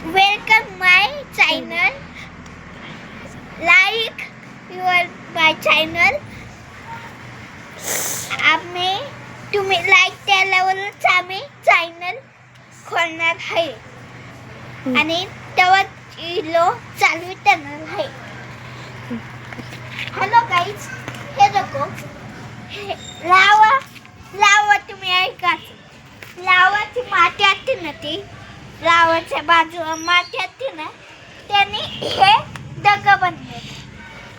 welcome my channel. Like my channel. तुम्ही like केल्यावरच आम्ही channel खोलणार आहे आणि तेव्हा चालू करणार आहे. हॅलो गाईज, हे देखो लावा तुम्ही ऐका. लावाची माती असते ना, ती लावाच्या बाजूला माती असते ना, त्याने हे दगड बनले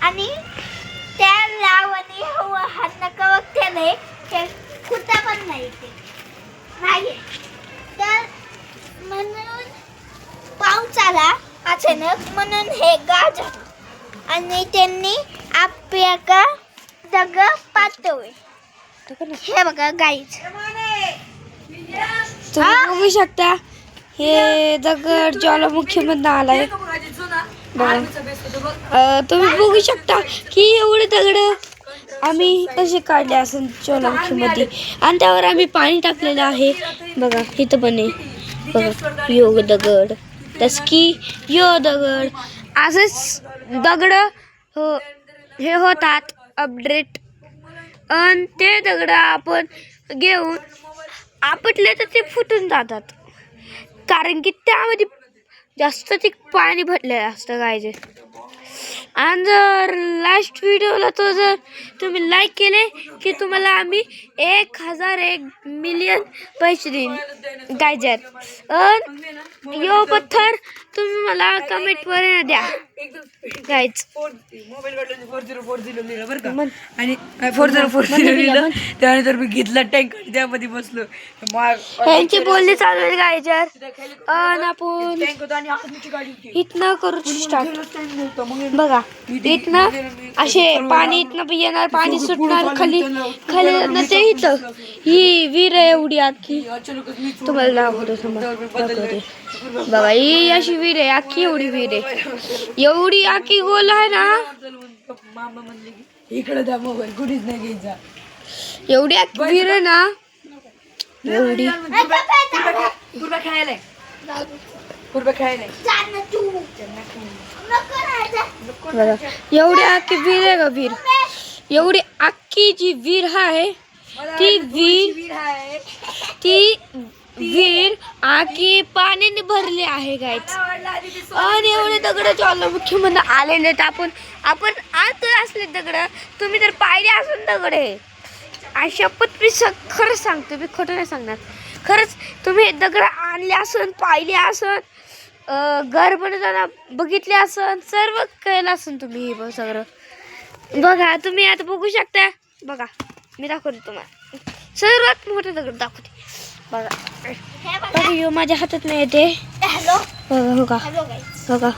आणि त्या लावाने हात नका बघते ते खुटा पण नाही तर म्हणून पाऊस आला अचानक, म्हणून हे गाव झालं आणि त्यांनी आपल्याला दगड पाठवले. हे बघा गाईज, तुम्ही बघू शकता हे दगड ज्वालामुखीमधून आलाय. तुम्ही बघू शकता की एवढे दगड आम्ही कसे काढले असेल ज्वालामुखीमध्ये आणि त्यावर आम्ही पाणी टाकलेलं आहे. बघा इथं पण आहे बघा, योग दगड तस की यो दगड असंच दगड हो हे होतात अपडेट आणि ते दगड आपण घेऊन आपटले तर ते फुटून जातात, कारण की त्यामध्ये जास्त ते पाणी भरलेलं असतं गायचे. आणि जर लास्ट व्हिडिओला तो जर तुम्ही लाईक केले की तुम्हाला आम्ही 1001 मिलियन पैसे देईन गायजर. यो पत्थर तुम्ही मला कमेंटवर द्या गायच. आणि 4040 लिहिलं, त्यानंतर मी घेतला टँक त्यामध्ये बसलो. यांची बोलणी चालू आहे गायजर. आपण इथनं करू स्टार्ट. बघा इथनं असे पाणी इथनं येणार, पाणी सुटणार खाली खाली ते इथं ही विहीर आहे एवढी अख्खी. तुम्हाला दाखवतो समोर बघा, ही अशी विहीर आहे अख्खी, एवढी विहीर आहे एवढी अख्खी गोल आहे ना. इकडे द्या मोबाईल, कुठेच नाही घ्यायचा. एवढी अख्खी विहीर आहे ना, एवढी बघा एवढी अख्खी विहीर आहे का. विहीर एवढी अख्खी जी विहीर आहे ती विहीर आखी पाण्याने भरली आहे गाईच. आणि एवढे दगड ज्वालामुखीमध्ये आलेले आहेत. आपण आत असले दगड तुम्ही तर पाहिले असून दगड आहे. शपथ मी खरंच सांगतो, मी खोटं नाही सांगणार. खरंच तुम्ही हे दगड आणले असून, पाहिले असून, घर बनवताना बघितले असून, सर्व केलं असून तुम्ही हे सगळं. बघा तुम्ही आता बघू शकता. बघा मी दाखवते तुम्हाला, सर्वात मोठं दगड दाखवते. बघा बघा माझ्या हातात नाही येते. हॅलो बघा हो का, हॅलो गाईज, बघा